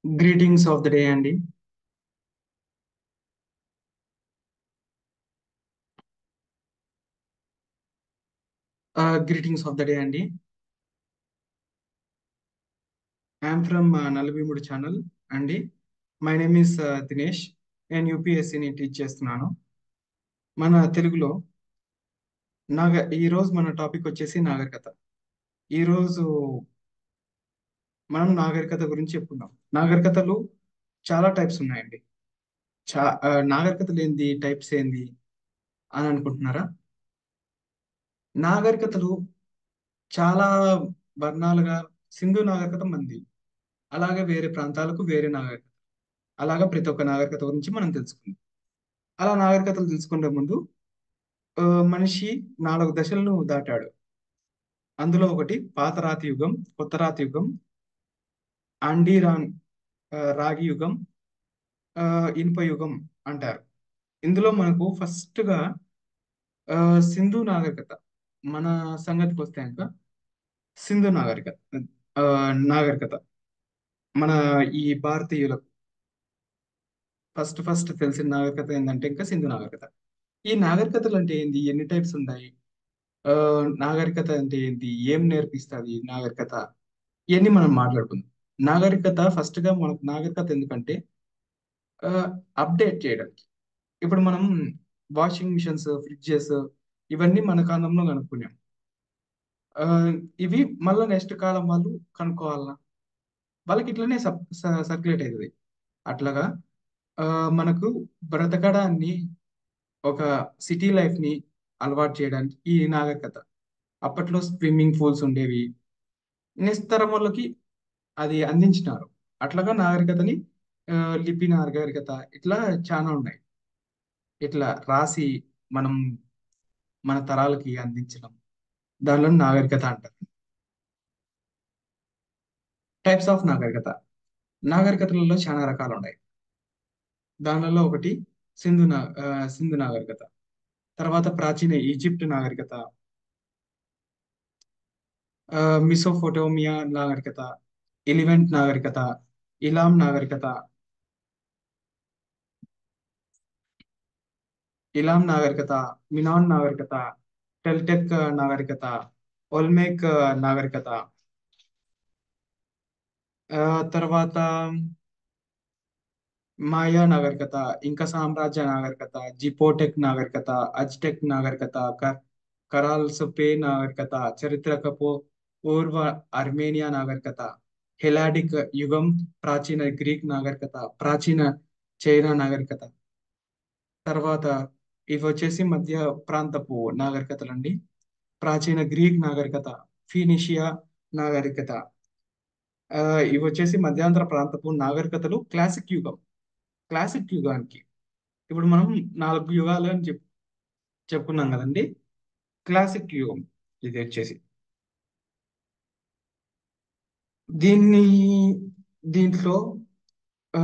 Greetings of the day అండి. Greetings of the day అండి. I'm from నల్లభీముడు channel అండి. My name is Dinesh. నేను యూపీఎస్సిని teach చేస్తున్నాను. మన తెలుగులో ఈరోజు మన టాపిక్ వచ్చేసి నాగరికత. ఈరోజు మనం నాగరికత గురించి చెప్పుకుందాం. నాగరికతలు చాలా టైప్స్ ఉన్నాయండి. నాగరికతలు ఏంది, టైప్స్ ఏంది అని అనుకుంటున్నారా? నాగరికతలు చాలా వర్ణాలుగా సింధు నాగరికత మంది, అలాగే వేరే ప్రాంతాలకు వేరే నాగరికత, అలాగా ప్రతి ఒక్క నాగరికత గురించి మనం తెలుసుకుందాం. అలా నాగరికతలు తెలుసుకునే ముందు ఆ, మనిషి 4 దశలను దాటాడు. అందులో ఒకటి పాత రాతి యుగం, కొత్త రాతి యుగం, అండీరాన్ రాగి యుగం, ఆ, ఇనుప యుగం అంటారు. ఇందులో మనకు ఫస్ట్ గా ఆ, సింధు నాగరికత. మన సంగతికి వస్తే కనుక సింధు నాగరికత ఆ, నాగరికత మన ఈ భారతీయులకు ఫస్ట్ తెలిసిన నాగరికత ఏంటంటే ఇంకా సింధు నాగరికత. ఈ నాగరికతలు అంటే ఏంది, ఎన్ని టైప్స్ ఉన్నాయి, ఆ, నాగరికత అంటే ఏంటి, ఏం నేర్పిస్తుంది నాగరికత, ఇవన్నీ మనం మాట్లాడుకుందాం. నాగరికత ఫస్ట్ గా మనకు నాగరికత ఎందుకంటే అప్డేట్ చేయడానికి. ఇప్పుడు మనం వాషింగ్ మిషన్స్, ఫ్రిడ్జెస్ ఇవన్నీ మన కాలంలో కనుక్కున్నాం. ఆ, ఇవి మళ్ళీ నెక్స్ట్ కాలం వాళ్ళు కనుక్కోవాలన్నా వాళ్ళకి ఇట్లనే సర్క్యులేట్ అవుతుంది. అట్లాగా ఆ, మనకు బ్రతకడాన్ని, ఒక సిటీ లైఫ్ ని అలవాటు చేయడానికి ఈ నాగరికత. అప్పట్లో స్విమ్మింగ్ పూల్స్ ఉండేవి, నెక్స్ట్ తరం వాళ్ళకి అది అందించినారు. అట్లాగా నాగరికతని ఆ, లిపి నాగరికత ఇట్లా చాలా ఉన్నాయి. ఇట్లా రాసి మనం మన తరాలకి అందించడం, దానిలో నాగరికత అంటారు. టైప్స్ ఆఫ్ నాగరికత. నాగరికతలలో చాలా రకాలు ఉన్నాయి. దానిలో ఒకటి సింధు నాగరికత, తర్వాత ప్రాచీన ఈజిప్ట్ నాగరికత, మిసోపోటోమియా నాగరికత, ఎలివెంట్ నాగరికత, ఇలాం నాగరికత, మినాన్ నాగరికత, టెల్టెక్ నాగరికత, ఒల్మెక్ నాగరికత, ఆ, తర్వాత మాయా నాగరికత, ఇంకా సామ్రాజ్య నాగరికత, జిపోటెక్ నాగరికత, అజ్టెక్ నాగరికత, కరాల్ సపే నాగరికత, పూర్వ ఆర్మేనియా నాగరికత, హెలాడిక్ యుగం, ప్రాచీన గ్రీక్ నాగరికత, ప్రాచీన చైనా నాగరికత. తర్వాత ఇవి వచ్చేసి మధ్య ప్రాంతపు నాగరికతలండి. ప్రాచీన గ్రీక్ నాగరికత, ఫీనిషియా నాగరికత. ఆ, ఇవి వచ్చేసి మధ్యాంధ్ర ప్రాంతపు నాగరికతలు. క్లాసిక్ యుగానికి ఇప్పుడు మనం 4 యుగాలు అని చెప్పుకున్నాం కదండి. క్లాసిక్ యుగం ఇది వచ్చేసి దీన్ని దీంట్లో ఆ,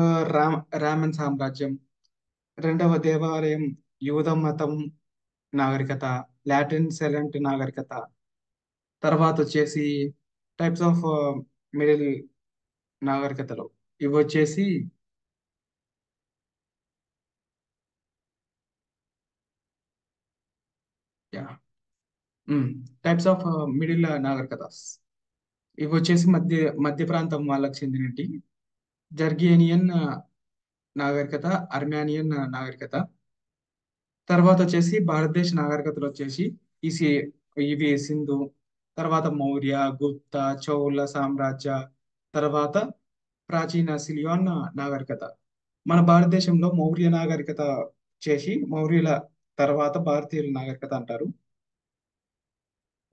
రామన్ సామ్రాజ్యం, రెండవ దేవాలయం, యూద మతం నాగరికత, లాటిన్ సెలెంట్ నాగరికత. తర్వాత వచ్చేసి టైప్స్ ఆఫ్ మిడిల్ నాగరికతలు. ఇవి వచ్చేసి టైప్స్ ఆఫ్ మిడిల్ నాగరికత. ఇవి వచ్చేసి మధ్య ప్రాంతం వాళ్ళకి చెందినటి. జర్గియనియన్ నాగరికత, అర్మానియన్ నాగరికత. తర్వాత వచ్చేసి భారతదేశ నాగరికతలు వచ్చేసి ఈ సి- ఇవి సింధు, తర్వాత మౌర్య, గుప్త, చౌల సామ్రాజ్య, తర్వాత ప్రాచీన సిలియన్ నాగరికత. మన భారతదేశంలో మౌర్య నాగరికత చేసి మౌర్యుల తర్వాత భారతీయుల నాగరికత అంటారు.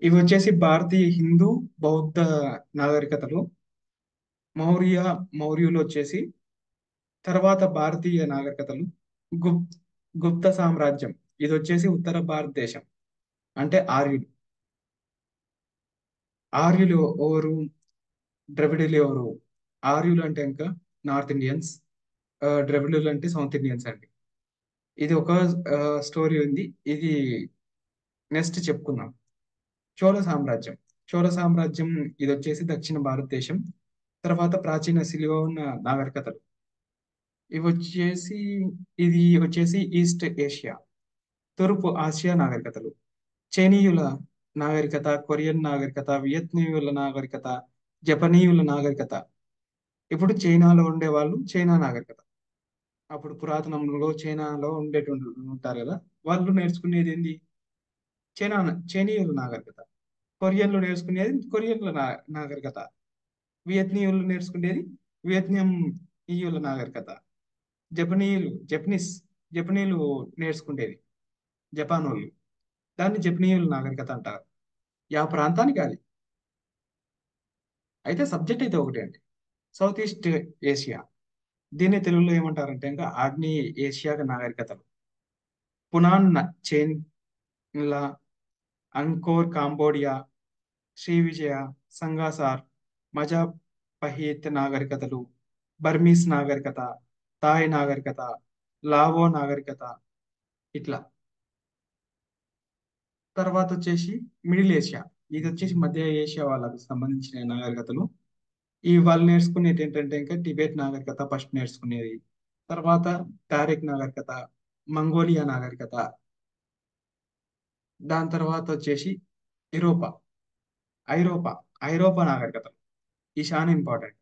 ఇవి వచ్చేసి భారతీయ హిందూ, బౌద్ధ నాగరికతలు. మౌర్య మౌర్యులు వచ్చేసి తర్వాత భారతీయ నాగరికతలు. గుప్ గుప్త సామ్రాజ్యం ఇది వచ్చేసి ఉత్తర భారతదేశం, అంటే ఆర్యులు. ఆర్యులు ఎవరు, ద్రవిడులు ఎవరు? ఆర్యులు అంటే ఇంకా నార్త్ ఇండియన్స్, ద్రవిడులు అంటే సౌత్ ఇండియన్స్ అండి. ఇది ఒక స్టోరీ ఉంది. ఇది నెక్స్ట్ చెప్పుకుందాం. చోళ సామ్రాజ్యం. చోళ సామ్రాజ్యం ఇది వచ్చేసి దక్షిణ భారతదేశం. తర్వాత ప్రాచీన సిలియోన్ నాగరికతలు. ఇవి వచ్చేసి ఇది వచ్చేసి ఈస్ట్ ఏషియా, తూర్పు ఆసియా నాగరికతలు. చైనీయుల నాగరికత, కొరియన్ నాగరికత, వియత్నీయుల నాగరికత, జపనీయుల నాగరికత. ఇప్పుడు చైనాలో ఉండేవాళ్ళు చైనా నాగరికత. అప్పుడు పురాతనంలో చైనాలో ఉండేటువంటి ఉంటారు కదా, వాళ్ళు నేర్చుకునేది ఏంది? చైనా చైనీయుల నాగరికత. కొరియన్లు నేర్చుకునేది కొరియన్ల నాగరికత. వియత్నీయులు నేర్చుకునేది వియత్నాం ఈయుల నాగరికత. జపనీయులు నేర్చుకునేది జపాన్ వాళ్ళు. దాన్ని జపనీయుల నాగరికత అంటారు. ఆ ప్రాంతానికి అది. అయితే సబ్జెక్ట్ అయితే ఒకటే అండి. South East Asia. దీన్ని తెలుగులో ఏమంటారంటే ఇంకా ఆగ్నేయ ఏషియా నాగరికతలు. పునాన్ చైన్ల, అంకోర్ కాంబోడియా, శ్రీవిజయ, సంగాసార్, మజాపహిత్ నాగరికతలు, బర్మీస్ నాగరికత, థాయ్ నాగరికత, లావో నాగరికత, ఇట్లా. తర్వాత వచ్చేసి మిడిల్ ఏషియా. ఇది వచ్చేసి మధ్య ఏషియా వాళ్ళకు సంబంధించిన నాగరికతలు. ఈ వాళ్ళు నేర్చుకునేది ఏంటంటే ఇంకా టిబెట్ నాగరికత ఫస్ట్ నేర్చుకునేది. తర్వాత టారిక్ నాగరికత, మంగోలియా నాగరికత. దాని తర్వాత వచ్చేసి ఐరోపా ఐరోపా ఐరోపా నాగరికతలు. ఈ చాలా ఇంపార్టెంట్.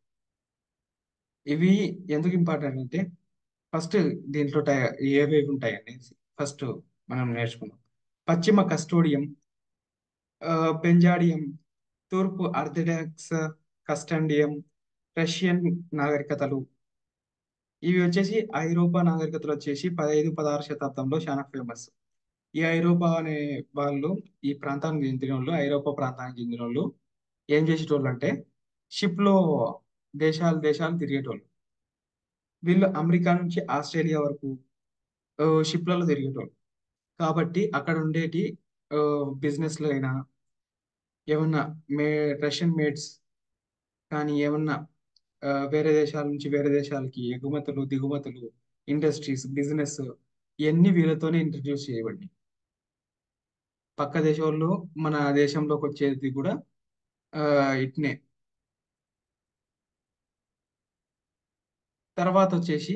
ఇవి ఎందుకు ఇంపార్టెంట్ అంటే ఫస్ట్ దీంట్లో ఏవేవి ఉంటాయని ఫస్ట్ మనం నేర్చుకుందాం. పశ్చిమ కస్టోడియం, బెంజాడియం, తూర్పు ఆర్థడాక్స్ కస్టండియం, రష్యన్ నాగరికతలు. ఇవి వచ్చేసి ఐరోపా నాగరికతలు వచ్చేసి 15-16 శతాబ్దంలో చాలా ఫేమస్. ఈ ఐరోపా అనే వాళ్ళు, ఈ ప్రాంతానికి చెందిన వాళ్ళు, ఐరోపా ప్రాంతానికి చెందిన వాళ్ళు ఏం చేసేటోళ్ళు అంటే షిప్ లో దేశాలు దేశాలు తిరిగేటోళ్ళు. వీళ్ళు అమెరికా నుంచి ఆస్ట్రేలియా వరకు షిప్లలో తిరిగేటోళ్ళు. కాబట్టి అక్కడ ఉండేటి బిజినెస్లు అయినా ఏమన్నా మే రష్యన్ మేడ్స్ కానీ ఏమన్నా వేరే దేశాల నుంచి వేరే దేశాలకి ఎగుమతులు దిగుమతులు, ఇండస్ట్రీస్, బిజినెస్ ఇవన్నీ వీళ్ళతోనే ఇంట్రడ్యూస్ చేయబడి పక్క దేశం వాళ్ళు మన దేశంలోకి వచ్చేది కూడా ఆ, ఇట్నే. తర్వాత వచ్చేసి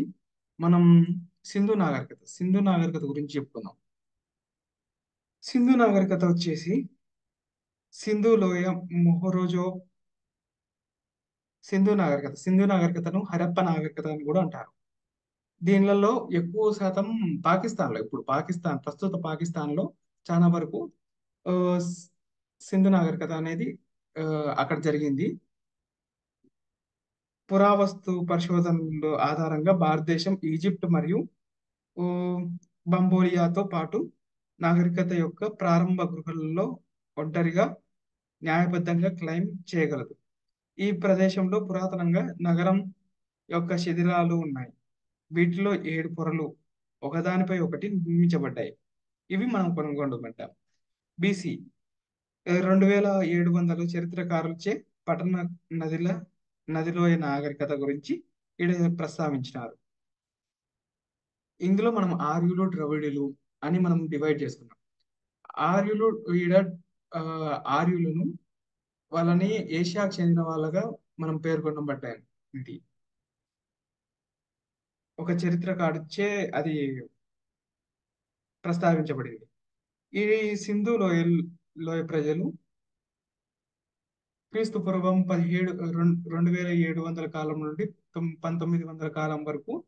మనం సింధు నాగరికత గురించి చెప్పుకుందాం. సింధు నాగరికత వచ్చేసి సింధు లోయ, మొహరోజో, సింధు నాగరికతను హరప్ప నాగరికత అని కూడా అంటారు. దీనిలలో ఎక్కువ శాతం పాకిస్తాన్లో, ఇప్పుడు ప్రస్తుత పాకిస్తాన్లో చాలా వరకు ఆ, స్- సింధు నాగరికత అనేది ఆ, అక్కడ జరిగింది. పురావస్తు పరిశోధనల ఆధారంగా భారతదేశం ఈజిప్ట్ మరియు ఓ, బంబోలియాతో పాటు నాగరికత యొక్క ప్రారంభ గృహాలలో ఒంటరిగా న్యాయబద్ధంగా క్లెయిమ్ చేయగలదు. ఈ ప్రదేశంలో పురాతనంగా నగరం యొక్క శిథిలాలు ఉన్నాయి. వీటిలో 7 పొరలు ఒకదానిపై ఒకటి నిర్మించబడ్డాయి. ఇవి మనం కనుగొనబడ్డాం. బీసీ 2700 చరిత్రకారులచే పట్టణ నదిల నదిలోయ నాగరికత గురించి ఈడ ప్రస్తావించినారు. ఇందులో మనం ఆర్యులు, ద్రవిడులు అని మనం డివైడ్ చేసుకున్నాం. ఆర్యులు ఈడ ఆ, ఆర్యులను వాళ్ళని ఏషియాకు చెందిన వాళ్ళగా మనం పేర్కొనడం పట్టాయి. ఇది ఒక చరిత్రకారుచే అది ప్రస్తావించబడింది. ఈ సింధు లోయ ప్రజలు క్రీస్తు పూర్వం 2700 కాలం నుండి 1900 కాలం వరకు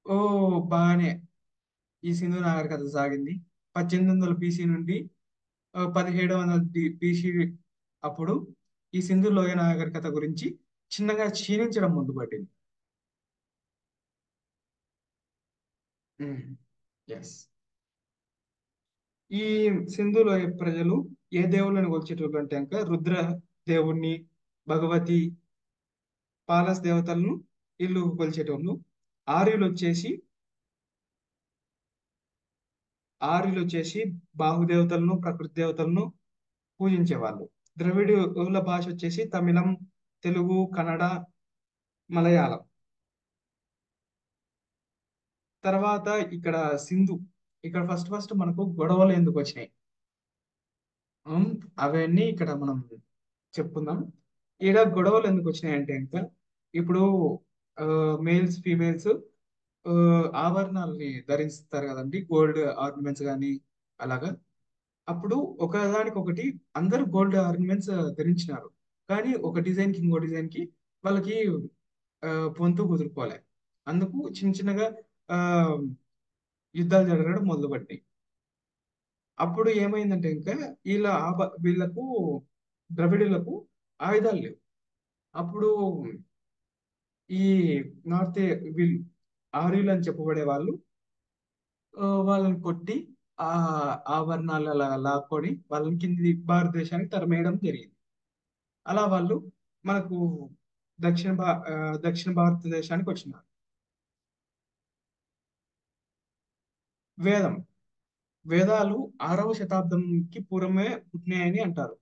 ఓ బాగానే ఈ సింధు నాగరికత సాగింది. 1800 బీసీ నుండి 1700 బీసీ అప్పుడు ఈ సింధు లోయ నాగరికత గురించి చిన్నగా క్షీణించడం మొదలుపట్టింది. ఎస్. ఈ సింధు లోయ ప్రజలు ఏ దేవుళ్ళని కొలిచేటోళ్ళు అంటే కనుక రుద్ర దేవుణ్ణి, భగవతి, పాలస్ దేవతలను వీళ్ళు కొలిచేటోళ్ళు. ఆర్యులు వచ్చేసి ఆర్యులు వచ్చేసి బాహుదేవతలను, ప్రకృతి దేవతలను పూజించేవాళ్ళు. ద్రవిడుల భాష వచ్చేసి తమిళం, తెలుగు, కన్నడ, మలయాళం. తర్వాత ఇక్కడ సింధు. ఇక్కడ ఫస్ట్ ఫస్ట్ మనకు గొడవలు ఎందుకు వచ్చినాయి, ఉమ్, అవన్నీ ఇక్కడ మనం చెప్పుకుందాం. ఈడ గొడవలు ఎందుకు వచ్చినాయంటే ఇంకా ఇప్పుడు మేల్స్ ఫీమేల్స్ ఆభరణాలని ధరిస్తారు కదండి, గోల్డ్ ఆర్నమెంట్స్ కానీ అలాగా. అప్పుడు ఒకదానికొకటి అందరూ గోల్డ్ ఆర్నమెంట్స్ ధరించినారు. కానీ ఒక డిజైన్ కి ఇంకో డిజైన్ కి వాళ్ళకి ఆ, పొంతు కుదురుకోలే. అందుకు చిన్న చిన్నగా ఆ యుద్ధాలు జరగడం మొదలుపట్టాయి. అప్పుడు ఏమైందంటే ఇంకా వీళ్ళకు ద్రవిడులకు ఆయుధాలు లేవు. అప్పుడు ఈ నార్త్ వీళ్ళు ఆర్యులు అని చెప్పబడే వాళ్ళు వాళ్ళని కొట్టి ఆ ఆభరణాలు అలా లాక్కొని వాళ్ళని కింది భారతదేశానికి తరమేయడం జరిగింది. అలా వాళ్ళు మనకు దక్షిణ భారతదేశానికి వచ్చినారు. వేదం వేదాలు 6వ శతాబ్దంకి పూర్వమే పుట్టినాయని అంటారు.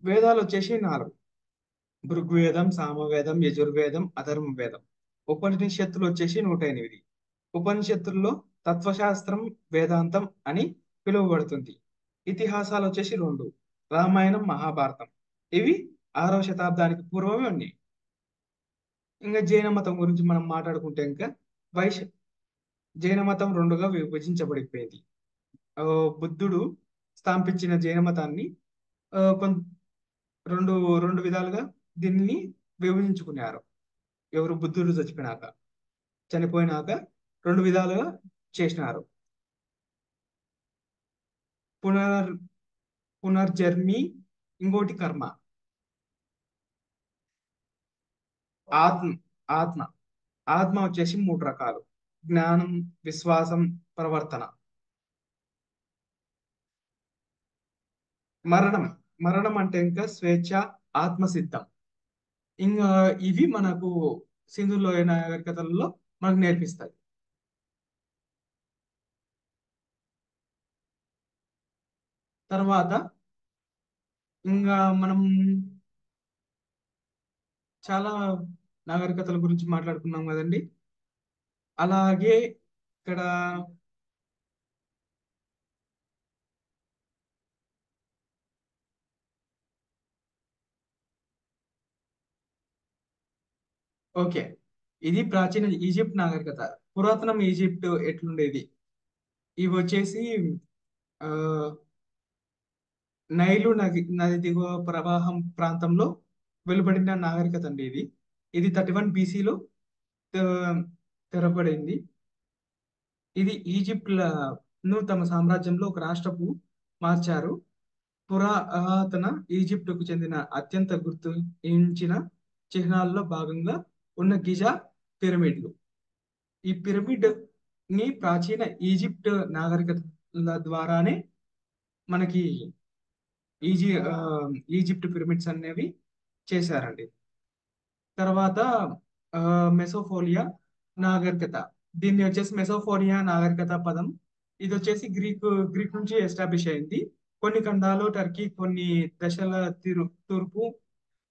వేదాలు వచ్చేసి 4: ఋగ్వేదం, సామవేదం, యజుర్వేదం, అథర్వ వేదం. ఉపనిషత్తులు వచ్చేసి 108. ఉపనిషత్తుల్లో తత్వశాస్త్రం వేదాంతం అని పిలువబడుతుంది. ఇతిహాసాలు వచ్చేసి 2: రామాయణం, మహాభారతం. ఇవి 6వ శతాబ్దానికి పూర్వమే ఉన్నాయి. ఇంకా జైన మతం గురించి మనం మాట్లాడుకుంటే ఇంకా వైశ జైన మతం రెండుగా విభజించబడిపోయింది. ఆ, బుద్ధుడు స్థాపించిన జైన మతాన్ని ఆ, కొన్- రెండు రెండు విధాలుగా దీన్ని విభజించుకున్నారు. ఎవరు? బుద్ధుడు చనిపోయినాక రెండు విధాలుగా చేసినారు. పునర్ పునర్జన్మి, ఇంకోటి కర్మ. ఆత్మ ఆత్మ ఆత్మ వచ్చేసి 3 రకాలు: జ్ఞానం, విశ్వాసం, ప్రవర్తన. మరణం మరణం అంటే ఇంకా స్వేచ్ఛ, ఆత్మసిద్ధం. ఇంకా ఇవి మనకు సింధు లోయ నాగరికతలలో మనకు నేర్పిస్తాయి. తర్వాత ఇంకా మనం చాలా నాగరికతల గురించి మాట్లాడుకున్నాం కదండి. అలాగే ఇక్కడ ఓకే, ఇది ప్రాచీన ఈజిప్ట్ నాగరికత. పురాతనం ఈజిప్ట్ ఎట్లుండేది? ఇవి వచ్చేసి ఆ, నది దిగువ ప్రవాహం ప్రాంతంలో వెలువడిన నాగరికత అండి ఇది. ఇది 31 BCలో తెరపడింది. ఇది ఈజిప్ట్ను తమ సామ్రాజ్యంలో ఒక రాష్ట్రపు మార్చారు. పురాతన ఈజిప్టుకు చెందిన అత్యంత గుర్తించిన చిహ్నాల్లో భాగంగా ఉన్న గిజా పిరమిడ్లు. ఈ పిరమిడ్ ని ప్రాచీన ఈజిప్ట్ నాగరికతల ద్వారానే మనకి ఈజీ ఆ, ఈజిప్ట్ పిరమిడ్స్ అనేవి చేశారండి. తర్వాత ఆ, మెసోఫోలియా నాగరికత. దీన్ని వచ్చేసి మెసోఫోనియా నాగరికత పదం ఇది వచ్చేసి గ్రీక్ నుంచి ఎస్టాబ్లిష్ అయింది. కొన్ని ఖండాలు టర్కీ, కొన్ని దశల తూర్పు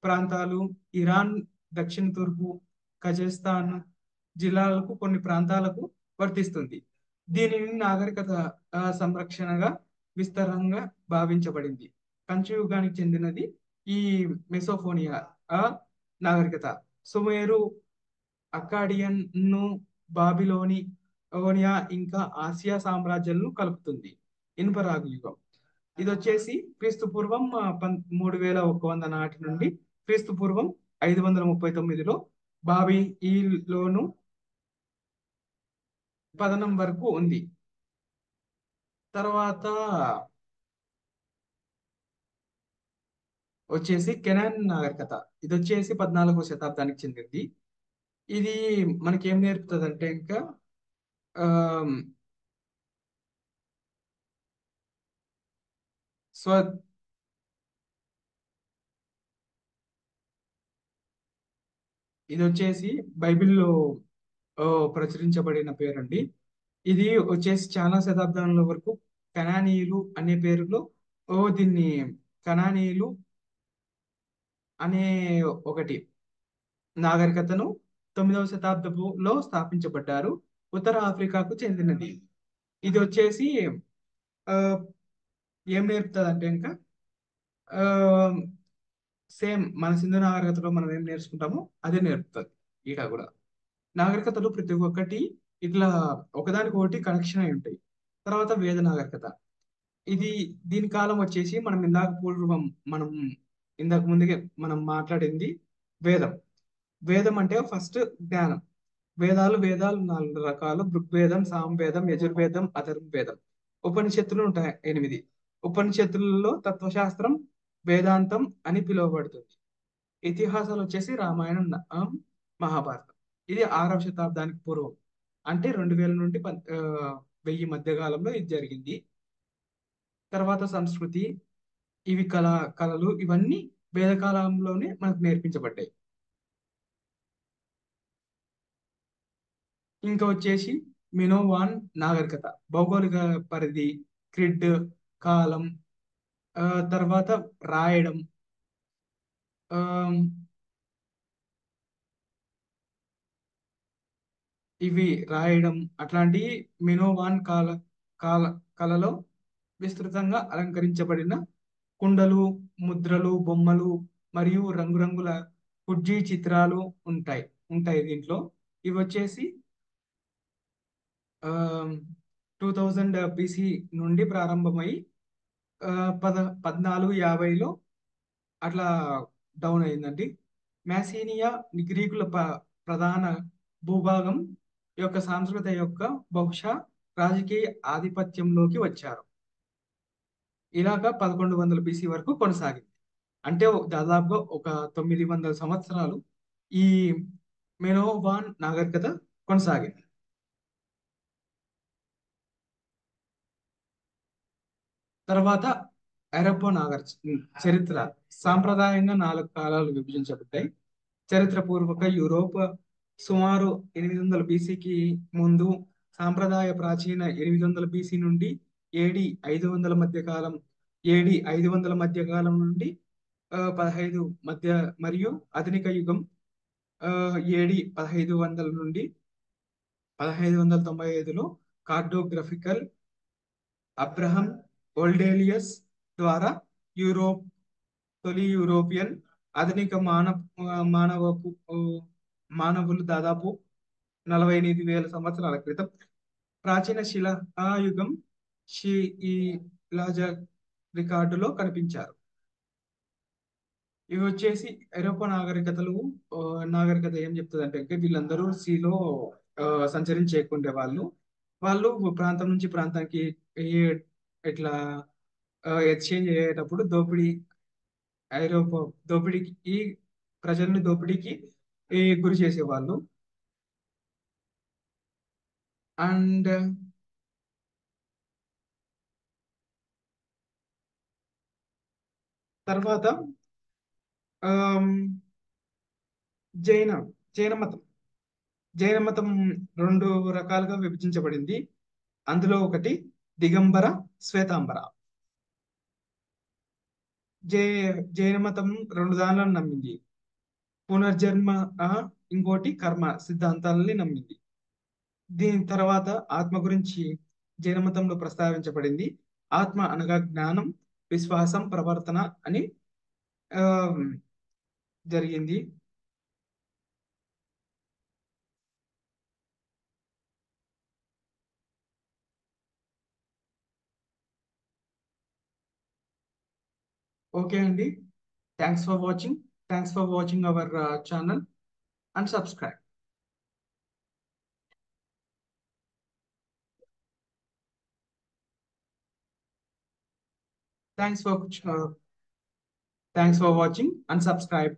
ప్రాంతాలు, ఇరాన్, దక్షిణ తూర్పు కజాఖ్స్తాన్ జిల్లాలకు, కొన్ని ప్రాంతాలకు వర్తిస్తుంది. దీనిని నాగరికత సంరక్షణగా విస్తారంగా భావించబడింది. కంచు యుగానికి చెందినది ఈ మెసోఫోనియా ఆ నాగరికత. సుమేరు, అక్కాడియన్ ను, బాబిలోని ఓనియా ఇంకా ఆసియా సామ్రాజ్యాలను కలుపుతుంది. ఇనుపరాగు యుగం ఇది వచ్చేసి క్రీస్తు పూర్వం 3100 నాటి నుండి క్రీస్తు పూర్వం 539లో బాబి ఈ లోను పతనం వరకు ఉంది. తర్వాత వచ్చేసి కెనాన్ నాగరికత. ఇది వచ్చేసి 14వ శతాబ్దానికి చెందింది. ఇది మనకి ఏం నేర్పుతుంది అంటే ఇంకా ఆ, స్వ ఇది వచ్చేసి బైబిల్లో ఓ, ప్రచురించబడిన పేరండి. ఇది వచ్చేసి చాలా శతాబ్దాల వరకు కనానీయులు అనే పేరులో దీన్ని కనానీయులు అనే ఒకటి నాగరికతను 9వ శతాబ్దంలో స్థాపించబడ్డారు. ఉత్తర ఆఫ్రికాకు చెందినది. ఇది వచ్చేసి ఆ, ఏం నేర్పుతుంది అంటే ఇంకా సేమ్ మన సింధు నాగరికతలో మనం ఏం నేర్చుకుంటామో అదే నేర్పుతుంది ఈడ కూడా. నాగరికతలు ప్రతి ఒక్కటి ఇట్లా ఒకదానికొకటి కనెక్షన్ అయి ఉంటాయి. తర్వాత వేద నాగరికత. ఇది దీని కాలం వచ్చేసి మనం ఇందాక ముందుగా మనం మాట్లాడింది వేదం. వేదం అంటే ఫస్ట్ జ్ఞానం. వేదాలు 4 రకాలు: ఋగ్వేదం, సామవేదం, యజుర్వేదం, అథర్వవేదం. ఉపనిషత్తులు ఉంటాయి 8. ఉపనిషత్తులలో తత్వశాస్త్రం వేదాంతం అని పిలువబడుతుంది. ఇతిహాసాలు వచ్చేసి రామాయణం, మహాభారతం. ఇది 6వ శతాబ్దానికి పూర్వం, అంటే 2000 నుండి 1000 మధ్య కాలంలో ఇది జరిగింది. తర్వాత సంస్కృతి, ఇవి కళలు ఇవన్నీ వేదకాలంలోనే మనకు నేర్పించబడ్డాయి. ఇంకా వచ్చేసి మినోవాన్ నాగరికత. భౌగోళిక పరిధి, గ్రిడ్, కాలం, ఆ, తర్వాత రాయడం, ఆ, ఇవి రాయడం అట్లాంటివి మినోవాన్ కాల కళలో విస్తృతంగా అలంకరించబడిన కుండలు, ముద్రలు, బొమ్మలు మరియు రంగురంగుల కుడ్జీ చిత్రాలు ఉంటాయి ఉంటాయి దీంట్లో. ఇవి వచ్చేసి 2000 BC నుండి ప్రారంభమై ఆ, పద 1450లో అట్లా డౌన్ అయిందండి. మ్యాసినియా గ్రీకుల ప్రధాన భూభాగం యొక్క సాంస్కృతిక యొక్క బహుశా రాజకీయ ఆధిపత్యంలోకి వచ్చారు. ఇలాగ 1100 BC వరకు కొనసాగింది. అంటే దాదాపుగా ఒక 900 సంవత్సరాలు ఈ మెనోవాన్ నాగరికత కొనసాగింది. తర్వాత ఐరోపా చరిత్ర. సాంప్రదాయంగా 4 కాలాలు విభజించబడ్డాయి. చరిత్రపూర్వక యూరోప్ సుమారు 800 BCకి ముందు. సాంప్రదాయ ప్రాచీన 800 BC నుండి ఏడి 500 మధ్య కాలం. నుండి 15 మధ్య, మరియు ఆధునిక యుగం ఆ, ఏడి 1500 నుండి 1595లో కార్టోగ్రఫికల్ అబ్రహం ఓల్డేలియస్ ద్వారా యూరోప్ తొలి యూరోపియన్ ఆధునిక మానవపు మానవులు దాదాపు 48,000 సంవత్సరాల క్రితం ప్రాచీన శిలాయుగం ఈ శిలాజ రికార్డులో కనిపించారు. ఇవి వచ్చేసి ఐరోపా నాగరికతలు. ఆ, నాగరికత ఏం చెప్తుంది అంటే వీళ్ళందరూ సీలో సంచరించేకుండే వాళ్ళు. వాళ్ళు ప్రాంతం నుంచి ప్రాంతానికి ఏ- ఇట్లా ఎక్స్చేంజ్ అయ్యేటప్పుడు ఐరోపా దోపిడీకి ఈ ప్రజల్ని దోపిడీకి గురి చేసేవాళ్ళు. అండ్ తర్వాత ఆమ్, జైన జైన మతం. జైన మతం 2 రకాలుగా విభజించబడింది. అందులో ఒకటి దిగంబర, శ్వేతాంబర. జై జైన మతం 2 దానాలను నమ్మింది: పునర్జన్మ, ఆ, ఇంకోటి కర్మ సిద్ధాంతాలని నమ్మింది. దీని తర్వాత ఆత్మ గురించి జైన మతంలో ప్రస్తావించబడింది. ఆత్మ అనగా జ్ఞానం, విశ్వాసం, ప్రవర్తన అని ఆ, జరిగింది. ఓకే అండి. Thanks for watching. Thanks for watching our channel and subscribe. Thanks for thanks for watching and subscribe.